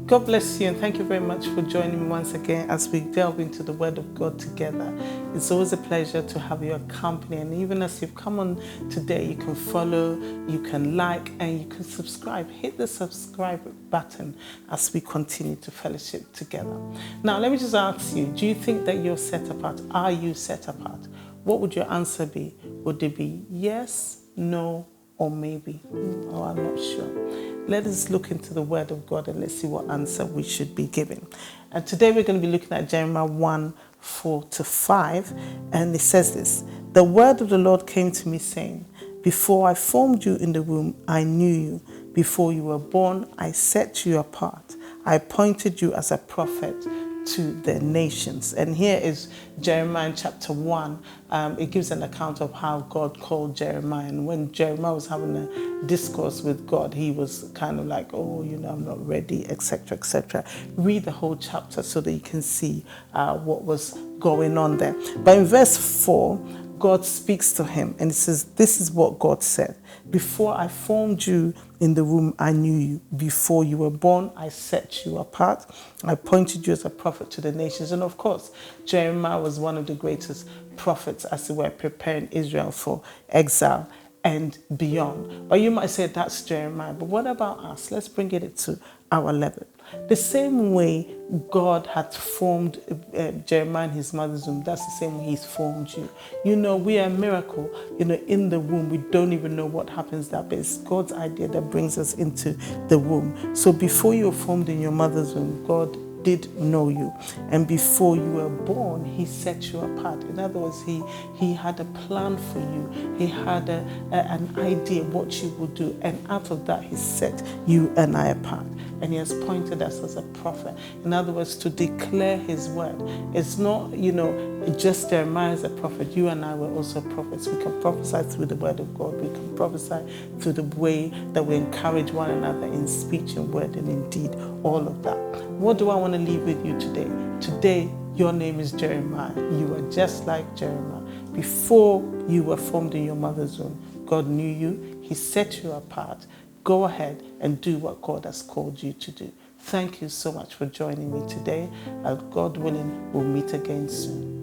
God bless you, and thank you very much for joining me once again as we delve into the Word of God together. It's always a pleasure to have your company, and even as you've come on today, you can follow, you can like, and you can subscribe. Hit the subscribe button as we continue to fellowship together. Now, let me just ask you, do you think that you're set apart? Are you set apart? What would your answer be? Would it be yes, no, or maybe? Oh, I'm not sure. Let us look into the Word of God and let's see what answer we should be giving. And today we're going to be looking at Jeremiah 1:4-5. And it says this: "The word of the Lord came to me saying, before I formed you in the womb, I knew you. Before you were born, I set you apart. I appointed you as a prophet to the nations." And here is Jeremiah chapter 1. It gives an account of how God called Jeremiah. And when Jeremiah was having a discourse with God, he was kind of like, oh, I'm not ready, etc., etc. Read the whole chapter so that you can see what was going on there. But in verse 4, God speaks to him and it says, this is what God said: "Before I formed you in the womb, I knew you. Before you were born, I set you apart. I appointed you as a prophet to the nations." And of course, Jeremiah was one of the greatest prophets as they were preparing Israel for exile and beyond. But you might say that's Jeremiah. But what about us? Let's bring it to our level. The same way God had formed Jeremiah in his mother's womb, that's the same way he's formed you. We are a miracle. In the womb, we don't even know what happens there, but it's God's idea that brings us into the womb. So before you were formed in your mother's womb, God did know you, and before you were born, he set you apart. In other words, he had a plan for you. He had an idea what you would do, and out of that, he set you and I apart. And he has appointed us as a prophet. In other words, to declare his word. It's not, just Jeremiah as a prophet. You and I were also prophets. We can prophesy through the word of God. We can prophesy through the way that we encourage one another in speech and word and in deed, all of that. What do I want to leave with you today? Today, your name is Jeremiah. You are just like Jeremiah. Before you were formed in your mother's womb, God knew you. He set you apart. Go ahead and do what God has called you to do. Thank you so much for joining me today. God willing, we'll meet again soon.